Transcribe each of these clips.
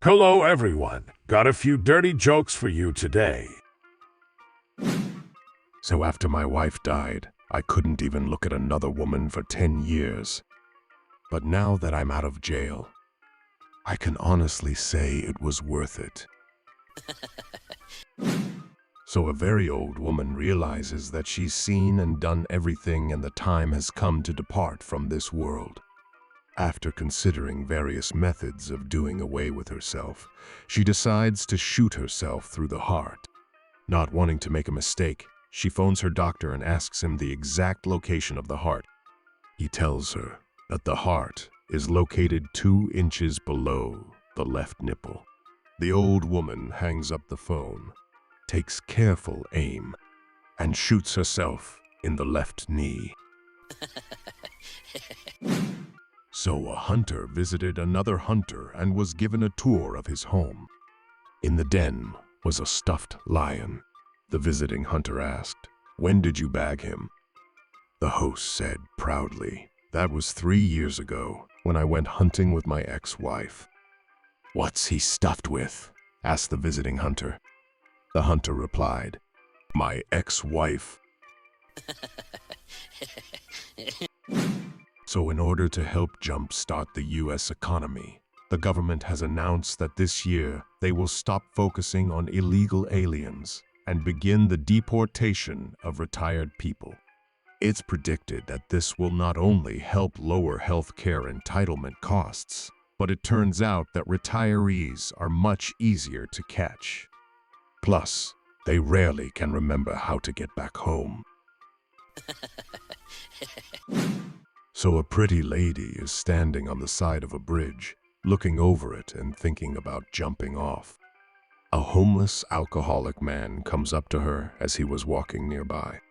Hello, everyone. Got a few dirty jokes for you today. So after my wife died, I couldn't even look at another woman for 10 years. But now that I'm out of jail, I can honestly say it was worth it. So a very old woman realizes that she's seen and done everything and the time has come to depart from this world. After considering various methods of doing away with herself, she decides to shoot herself through the heart. Not wanting to make a mistake, she phones her doctor and asks him the exact location of the heart. He tells her that the heart is located 2 inches below the left nipple. The old woman hangs up the phone, takes careful aim, and shoots herself in the left knee. So a hunter visited another hunter and was given a tour of his home. In the den was a stuffed lion. The visiting hunter asked, "When did you bag him?" The host said proudly, "That was 3 years ago when I went hunting with my ex-wife." "What's he stuffed with?" asked the visiting hunter. The hunter replied, "My ex-wife." So in order to help jumpstart the US economy, the government has announced that this year they will stop focusing on illegal aliens and begin the deportation of retired people. It's predicted that this will not only help lower health care entitlement costs, but it turns out that retirees are much easier to catch. Plus, they rarely can remember how to get back home. So a pretty lady is standing on the side of a bridge, looking over it and thinking about jumping off. A homeless alcoholic man comes up to her as he was walking nearby.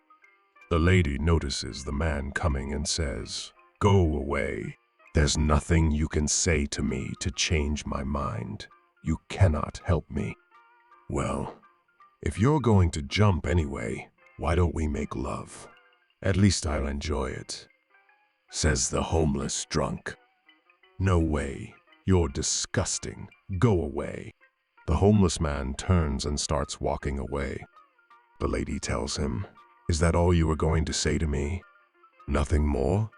The lady notices the man coming and says, "Go away. There's nothing you can say to me to change my mind. You cannot help me." "Well, if you're going to jump anyway, why don't we make love? At least I'll enjoy it," says the homeless drunk. "No way. You're disgusting. Go away." The homeless man turns and starts walking away. The lady tells him, "Is that all you were going to say to me? Nothing more?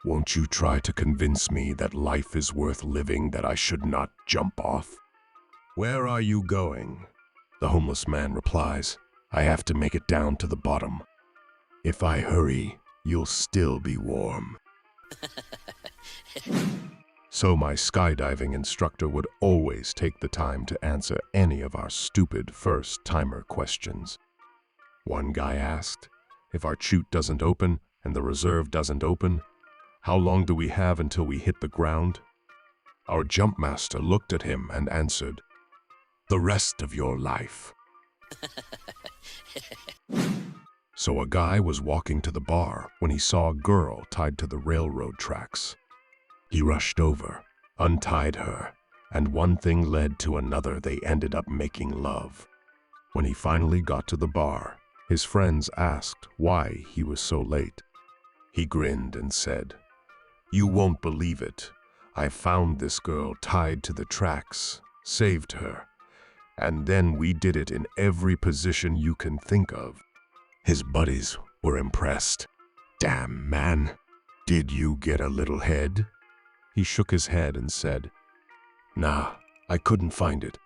Won't you try to convince me that life is worth living, that I should not jump off?" "Where are you going?" The homeless man replies, "I have to make it down to the bottom. If I hurry, you'll still be warm." So my skydiving instructor would always take the time to answer any of our stupid first-timer questions. One guy asked, "If our chute doesn't open and the reserve doesn't open, how long do we have until we hit the ground?" Our jump master looked at him and answered, "The rest of your life." So a guy was walking to the bar when he saw a girl tied to the railroad tracks. He rushed over, untied her, and one thing led to another. They ended up making love. When he finally got to the bar, his friends asked why he was so late. He grinned and said, "You won't believe it. I found this girl tied to the tracks, saved her, and then we did it in every position you can think of." His buddies were impressed. "Damn, man. Did you get a little head?" He shook his head and said, "Nah, I couldn't find it."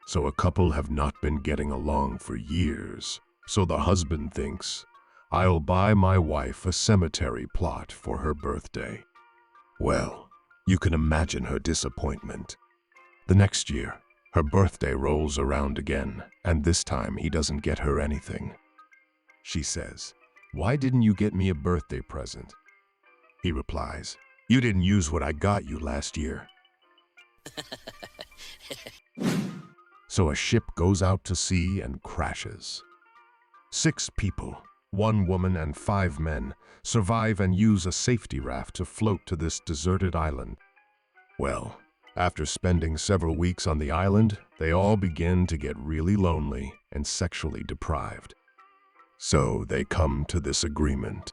So a couple have not been getting along for years. So the husband thinks, "I'll buy my wife a cemetery plot for her birthday." Well, you can imagine her disappointment. The next year, her birthday rolls around again, and this time he doesn't get her anything. She says, "Why didn't you get me a birthday present?" He replies, "You didn't use what I got you last year." So a ship goes out to sea and crashes. 6 people, 1 woman and 5 men, survive and use a safety raft to float to this deserted island. Well, after spending several weeks on the island, they all begin to get really lonely and sexually deprived. So they come to this agreement.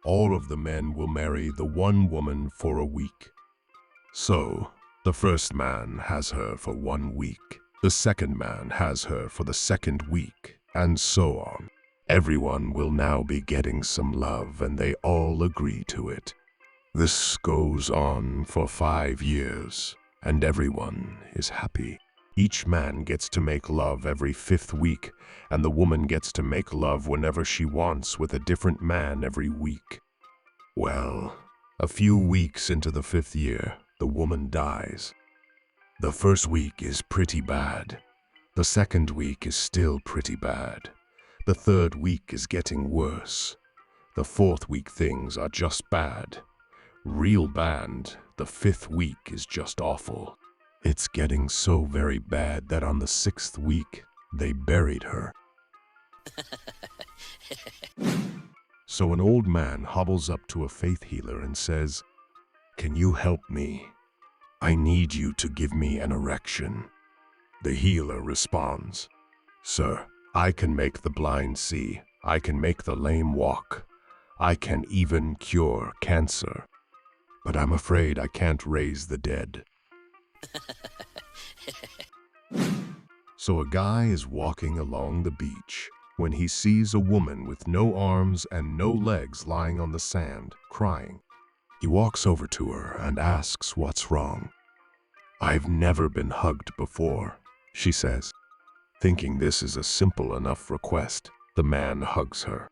All of the men will marry the one woman for a week. So, the first man has her for 1 week. The second man has her for the second week, and so on. Everyone will now be getting some love, and they all agree to it. This goes on for 5 years, and everyone is happy. Each man gets to make love every 5th week, and the woman gets to make love whenever she wants with a different man every week. Well, a few weeks into the 5th year, the woman dies. The first week is pretty bad. The second week is still pretty bad. The third week is getting worse. The fourth week things are just bad. Real bad. The 5th week is just awful. It's getting so very bad that on the 6th week, they buried her. So an old man hobbles up to a faith healer and says, "Can you help me? I need you to give me an erection." The healer responds, "Sir, I can make the blind see. I can make the lame walk. I can even cure cancer. But I'm afraid I can't raise the dead." So a guy is walking along the beach when he sees a woman with no arms and no legs lying on the sand, crying. He walks over to her and asks what's wrong. "I've never been hugged before," she says. Thinking this is a simple enough request, the man hugs her.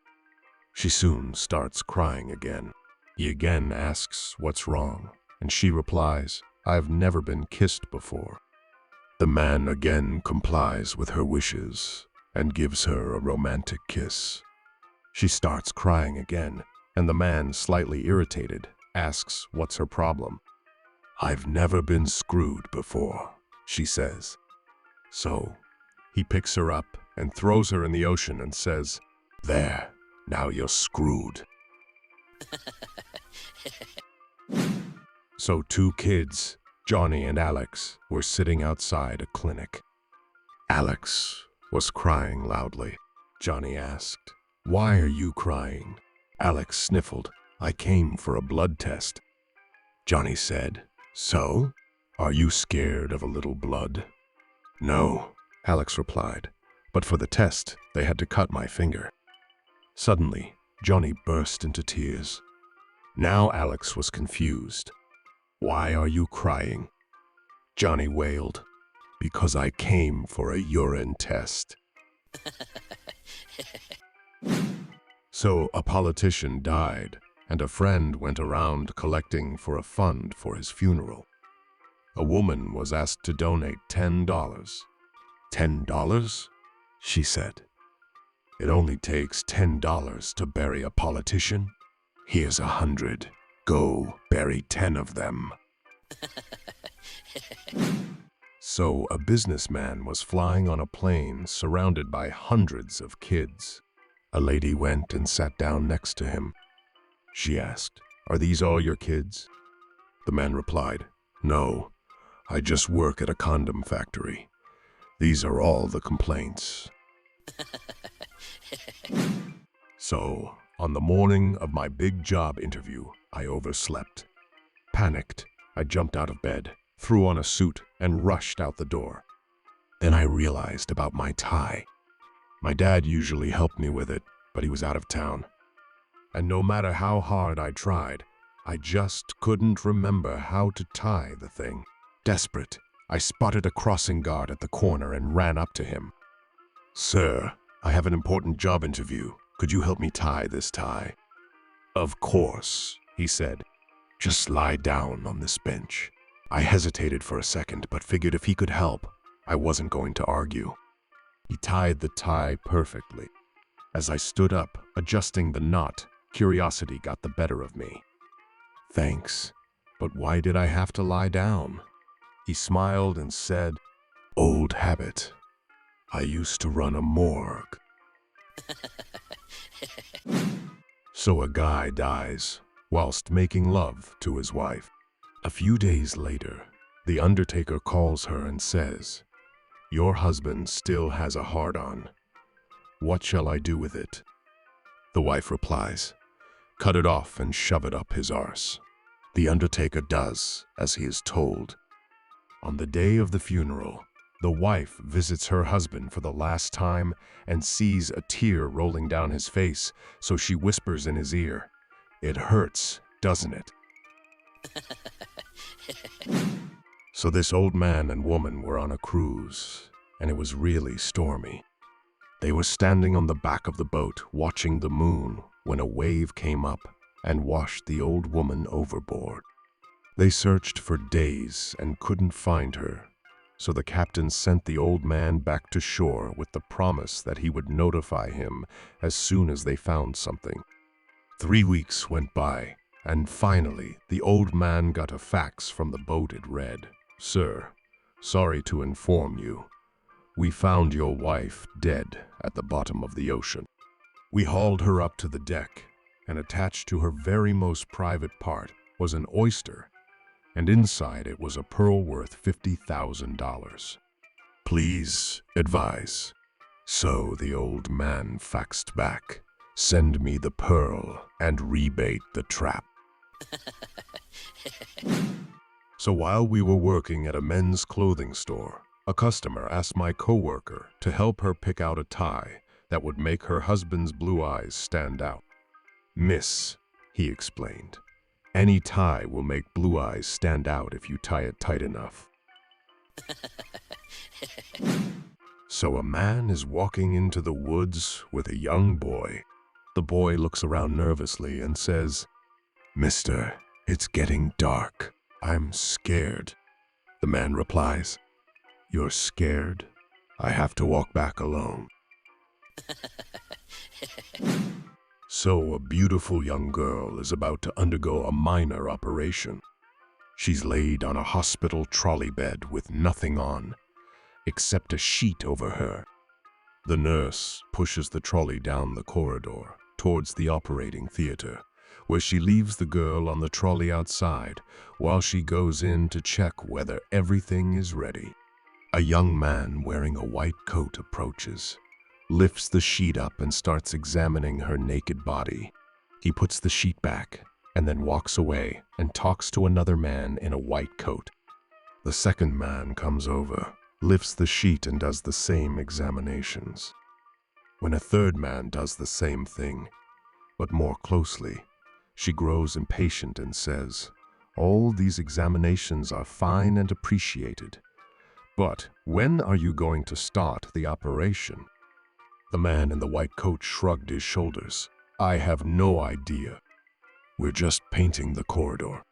She soon starts crying again. He again asks what's wrong, and she replies, "I've never been kissed before." The man again complies with her wishes and gives her a romantic kiss. She starts crying again, and the man, slightly irritated, asks what's her problem. "I've never been screwed before," she says. So he picks her up and throws her in the ocean and says, "There, now you're screwed." So 2 kids, Johnny and Alex, were sitting outside a clinic. Alex was crying loudly. Johnny asked, "Why are you crying?" Alex sniffled, "I came for a blood test." Johnny said, "So? Are you scared of a little blood?" "No," Alex replied, "but for the test, they had to cut my finger." Suddenly, Johnny burst into tears. Now Alex was confused. "Why are you crying?" Johnny wailed, "Because I came for a urine test." So a politician died, and a friend went around collecting for a fund for his funeral. A woman was asked to donate $10. $10? She said. "It only takes $10 to bury a politician. Here's 100. Go bury 10 of them." So a businessman was flying on a plane surrounded by hundreds of kids. A lady went and sat down next to him. She asked, "Are these all your kids?" The man replied, "No, I just work at a condom factory. These are all the complaints." So, on the morning of my big job interview, I overslept. Panicked, I jumped out of bed, threw on a suit, and rushed out the door. Then I realized about my tie. My dad usually helped me with it, but he was out of town. And no matter how hard I tried, I just couldn't remember how to tie the thing. Desperate, I spotted a crossing guard at the corner and ran up to him. "Sir, I have an important job interview. Could you help me tie this tie?" "Of course," he said. "Just lie down on this bench." I hesitated for a second, but figured if he could help, I wasn't going to argue. He tied the tie perfectly. As I stood up, adjusting the knot, curiosity got the better of me. "Thanks, but why did I have to lie down?" He smiled and said, "Old habit. I used to run a morgue." So a guy dies whilst making love to his wife. A few days later, the undertaker calls her and says, "Your husband still has a hard-on. What shall I do with it?" The wife replies, "Cut it off and shove it up his arse." The undertaker does as he is told. On the day of the funeral, the wife visits her husband for the last time and sees a tear rolling down his face, so she whispers in his ear, "It hurts, doesn't it?" So this old man and woman were on a cruise, and it was really stormy. They were standing on the back of the boat watching the moon when a wave came up and washed the old woman overboard. They searched for days and couldn't find her, so the captain sent the old man back to shore with the promise that he would notify him as soon as they found something. 3 weeks went by, and finally the old man got a fax from the boat. It read, "Sir, sorry to inform you. We found your wife dead at the bottom of the ocean. We hauled her up to the deck, and attached to her very most private part was an oyster, and inside it was a pearl worth $50,000. Please advise." So the old man faxed back, "Send me the pearl and rebait the trap." So while we were working at a men's clothing store, a customer asked my coworker to help her pick out a tie that would make her husband's blue eyes stand out. "Miss," he explained, "any tie will make blue eyes stand out if you tie it tight enough." So a man is walking into the woods with a young boy. The boy looks around nervously and says, "Mister, it's getting dark. I'm scared." The man replies, "You're scared? I have to walk back alone." So a beautiful young girl is about to undergo a minor operation. She's laid on a hospital trolley bed with nothing on, except a sheet over her. The nurse pushes the trolley down the corridor towards the operating theater, where she leaves the girl on the trolley outside while she goes in to check whether everything is ready. A young man wearing a white coat approaches, lifts the sheet up and starts examining her naked body. He puts the sheet back and then walks away and talks to another man in a white coat. The second man comes over, lifts the sheet and does the same examinations. When a third man does the same thing, but more closely, she grows impatient and says, "All these examinations are fine and appreciated, but when are you going to start the operation?" The man in the white coat shrugged his shoulders. "I have no idea. We're just painting the corridor."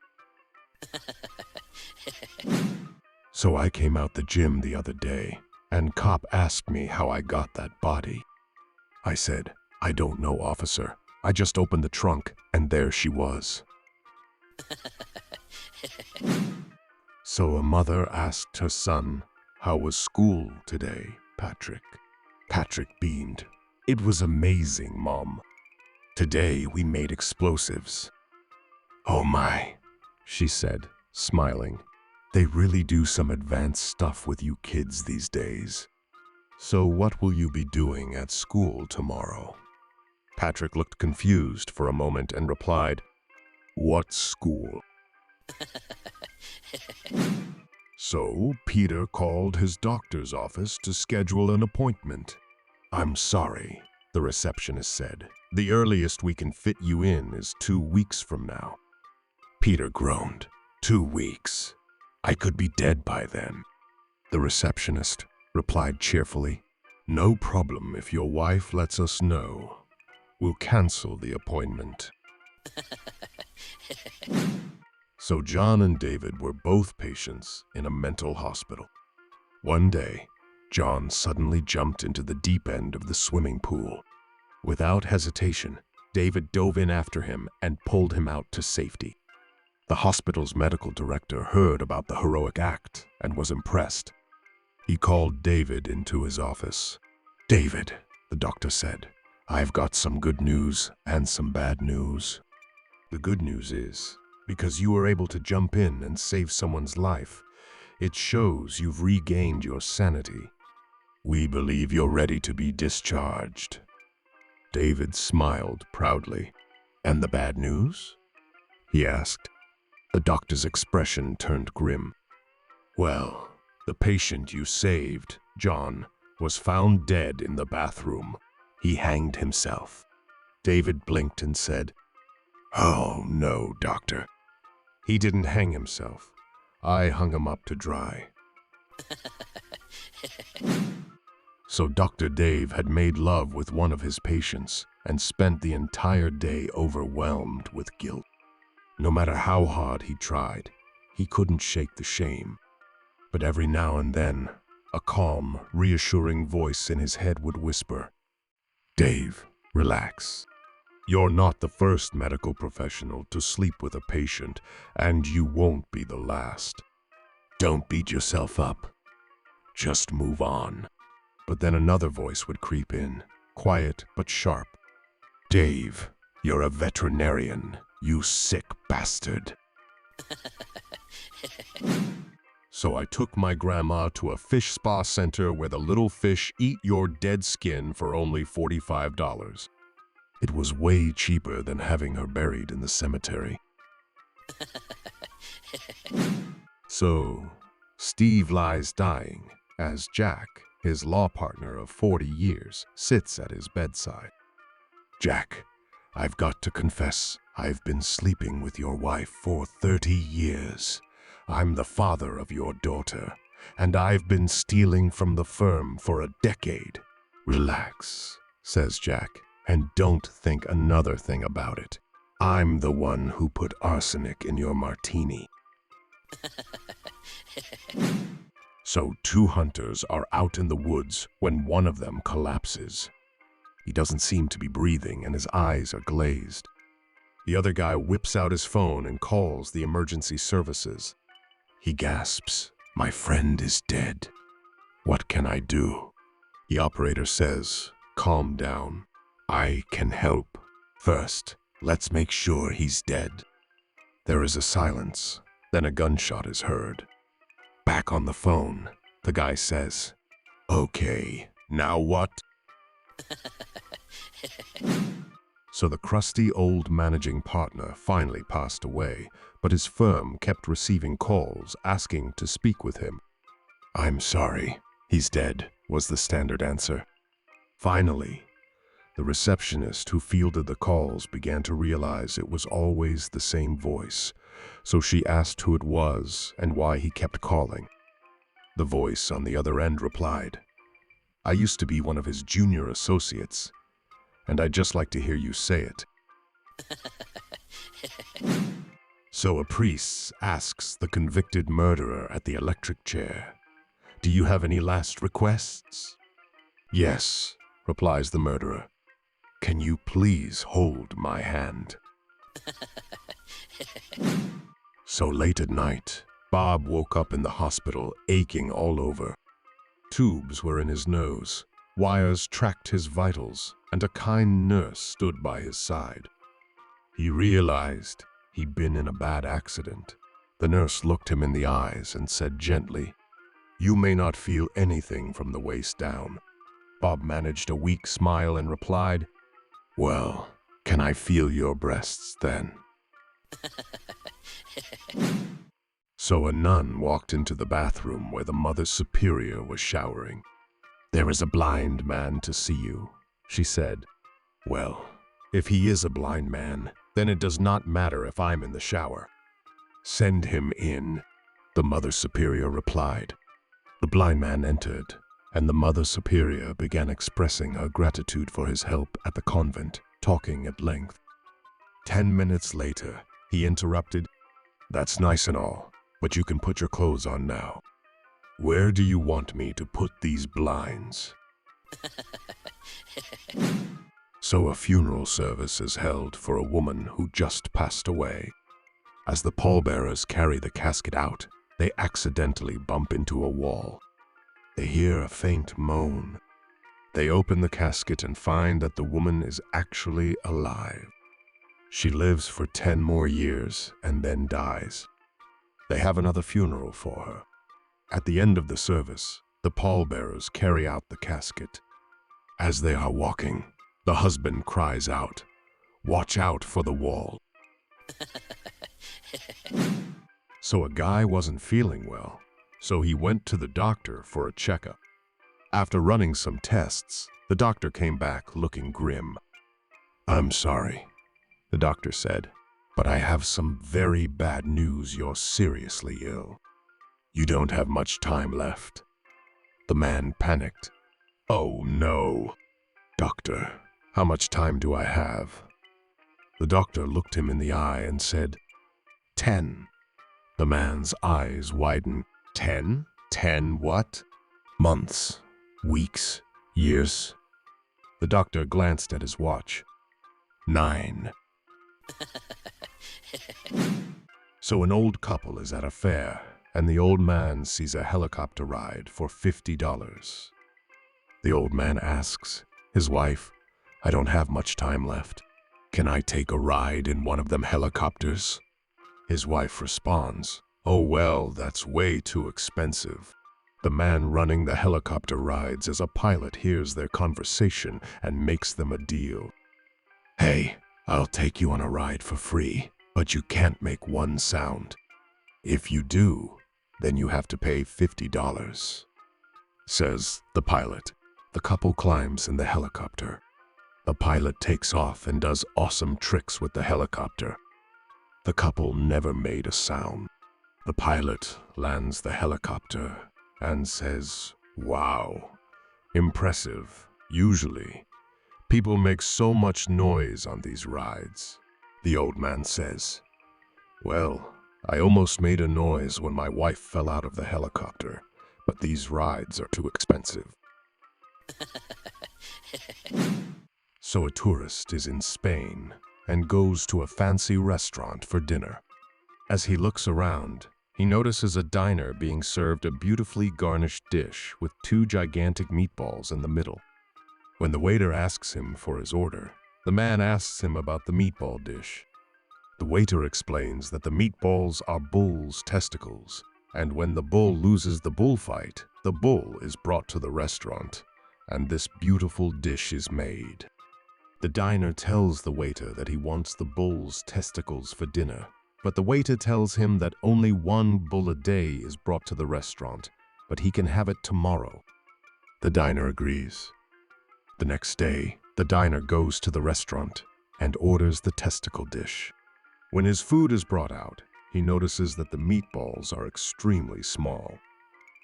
So I came out the gym the other day, and cop asked me how I got that body. I said, "I don't know, officer. I just opened the trunk, and there she was." So a mother asked her son, "How was school today, Patrick?" Patrick beamed. "It was amazing, Mom. Today we made explosives." "Oh my," she said, smiling. "They really do some advanced stuff with you kids these days. So what will you be doing at school tomorrow?" Patrick looked confused for a moment and replied, "What school?" So Peter called his doctor's office to schedule an appointment. "I'm sorry," the receptionist said. "The earliest we can fit you in is 2 weeks from now." Peter groaned. 2 weeks? I could be dead by then. The receptionist replied cheerfully, "No problem if your wife lets us know. We'll cancel the appointment." So John and David were both patients in a mental hospital. One day, John suddenly jumped into the deep end of the swimming pool. Without hesitation, David dove in after him and pulled him out to safety. The hospital's medical director heard about the heroic act and was impressed. He called David into his office. "David," the doctor said, "I've got some good news and some bad news. The good news is, because you were able to jump in and save someone's life, it shows you've regained your sanity. We believe you're ready to be discharged." David smiled proudly. "And the bad news?" he asked. The doctor's expression turned grim. Well, the patient you saved, John, was found dead in the bathroom. He hanged himself. David blinked and said, "Oh, no, doctor. He didn't hang himself. I hung him up to dry." So Dr. Dave had made love with one of his patients and spent the entire day overwhelmed with guilt. No matter how hard he tried, he couldn't shake the shame. But every now and then, a calm, reassuring voice in his head would whisper, "Dave, relax. You're not the first medical professional to sleep with a patient, and you won't be the last. Don't beat yourself up. Just move on." But then another voice would creep in, quiet but sharp. "Dave, you're a veterinarian, you sick bastard." So I took my grandma to a fish spa center where the little fish eat your dead skin for only $45. It was way cheaper than having her buried in the cemetery. So, Steve lies dying as Jack, his law partner of 40 years, sits at his bedside. "Jack, I've got to confess, I've been sleeping with your wife for 30 years. I'm the father of your daughter, and I've been stealing from the firm for a decade." "Relax," says Jack, "and don't think another thing about it. I'm the one who put arsenic in your martini." So 2 hunters are out in the woods when one of them collapses. He doesn't seem to be breathing and his eyes are glazed. The other guy whips out his phone and calls the emergency services. He gasps, "My friend is dead. What can I do?" The operator says, "Calm down. I can help. First, let's make sure he's dead." There is a silence, then a gunshot is heard. Back on the phone, the guy says, "Okay, now what?" So the crusty old managing partner finally passed away, but his firm kept receiving calls asking to speak with him. "I'm sorry, he's dead," was the standard answer. Finally, the receptionist who fielded the calls began to realize it was always the same voice, so she asked who it was and why he kept calling. The voice on the other end replied, "I used to be one of his junior associates, and I'd just like to hear you say it." So a priest asks the convicted murderer at the electric chair, "Do you have any last requests?" "Yes," replies the murderer. "Can you please hold my hand?" So late at night, Bob woke up in the hospital aching all over. Tubes were in his nose, wires tracked his vitals, and a kind nurse stood by his side. He realized he'd been in a bad accident. The nurse looked him in the eyes and said gently, "You may not feel anything from the waist down." Bob managed a weak smile and replied, "Well, can I feel your breasts then?" So a nun walked into the bathroom where the Mother Superior was showering. "There is a blind man to see you," she said. "Well, if he is a blind man, then it does not matter if I'm in the shower." "Send him in," the Mother Superior replied. The blind man entered, and the Mother Superior began expressing her gratitude for his help at the convent, talking at length. 10 minutes later, he interrupted, "That's nice and all, but you can put your clothes on now. Where do you want me to put these blinds?" So a funeral service is held for a woman who just passed away. As the pallbearers carry the casket out, they accidentally bump into a wall. They hear a faint moan. They open the casket and find that the woman is actually alive. She lives for 10 more years and then dies. They have another funeral for her. At the end of the service, the pallbearers carry out the casket. As they are walking, the husband cries out, "Watch out for the wall." So a guy wasn't feeling well, so he went to the doctor for a checkup. After running some tests, the doctor came back looking grim. "I'm sorry," the doctor said, "but I have some very bad news. You're seriously ill. You don't have much time left." The man panicked. "Oh no. Doctor, how much time do I have?" The doctor looked him in the eye and said, 10. The man's eyes widened. 10? 10 what? Months, weeks, years. The doctor glanced at his watch. 9. So an old couple is at a fair, and the old man sees a helicopter ride for $50. The old man asks his wife, "I don't have much time left. Can I take a ride in one of them helicopters?" His wife responds, "Oh well, that's way too expensive." The man running the helicopter rides as a pilot hears their conversation and makes them a deal. "Hey, I'll take you on a ride for free, but you can't make one sound. If you do, then you have to pay $50, says the pilot. The couple climbs in the helicopter. The pilot takes off and does awesome tricks with the helicopter. The couple never made a sound. The pilot lands the helicopter and says, "Wow, impressive. Usually, people make so much noise on these rides." The old man says, "Well, I almost made a noise when my wife fell out of the helicopter, but these rides are too expensive." So a tourist is in Spain and goes to a fancy restaurant for dinner. As he looks around, he notices a diner being served a beautifully garnished dish with 2 gigantic meatballs in the middle. When the waiter asks him for his order, the man asks him about the meatball dish. The waiter explains that the meatballs are bull's testicles, and when the bull loses the bullfight, the bull is brought to the restaurant, and this beautiful dish is made. The diner tells the waiter that he wants the bull's testicles for dinner, but the waiter tells him that only 1 bull a day is brought to the restaurant, but he can have it tomorrow. The diner agrees. The next day, the diner goes to the restaurant and orders the testicle dish. When his food is brought out, he notices that the meatballs are extremely small.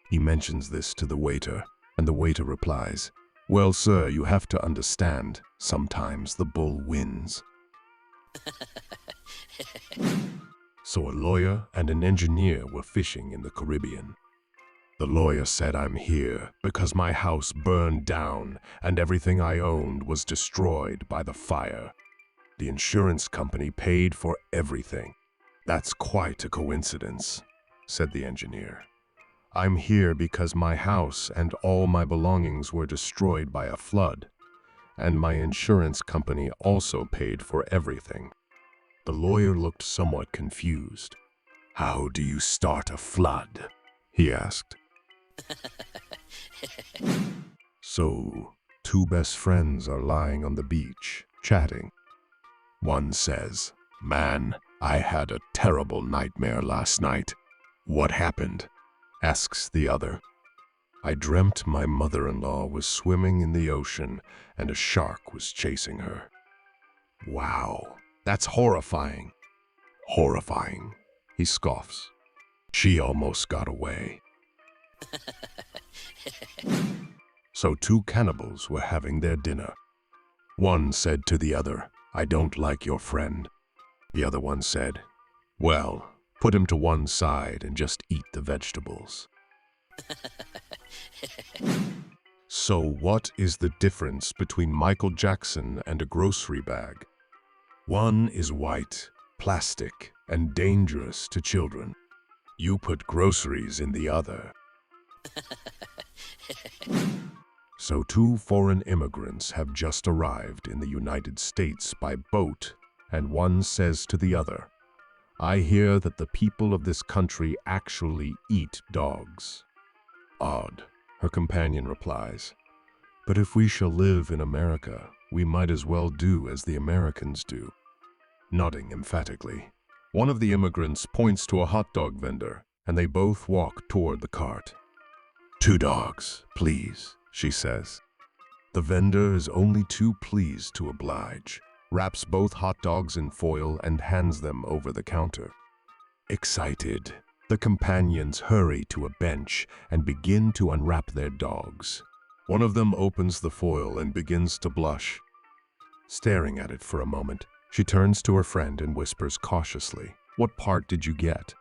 He mentions this to the waiter, and the waiter replies, "Well, sir, you have to understand, sometimes the bull wins." So a lawyer and an engineer were fishing in the Caribbean. The lawyer said, "I'm here because my house burned down and everything I owned was destroyed by the fire. The insurance company paid for everything." "That's quite a coincidence," said the engineer. "I'm here because my house and all my belongings were destroyed by a flood, and my insurance company also paid for everything." The lawyer looked somewhat confused. "How do you start a flood?" he asked. So, 2 best friends are lying on the beach, chatting. One says, "Man, I had a terrible nightmare last night." "What happened?" asks the other. "I dreamt my mother-in-law was swimming in the ocean and a shark was chasing her." "Wow, that's horrifying." "Horrifying," he scoffs. "She almost got away." So 2 cannibals were having their dinner. One said to the other, "I don't like your friend." The other one said, "Well, put him to one side and just eat the vegetables." So what is the difference between Michael Jackson and a grocery bag? One is white, plastic, and dangerous to children. You put groceries in the other. So 2 foreign immigrants have just arrived in the United States by boat, and one says to the other, "I hear that the people of this country actually eat dogs." "Odd," her companion replies. "But if we shall live in America, we might as well do as the Americans do." nodding emphatically. One of the immigrants points to a hot dog vendor, and they both walk toward the cart. "2 dogs, please," she says. The vendor is only too pleased to oblige, wraps both hot dogs in foil and hands them over the counter. Excited, the companions hurry to a bench and begin to unwrap their dogs. One of them opens the foil and begins to blush. Staring at it for a moment, she turns to her friend and whispers cautiously, "What part did you get?"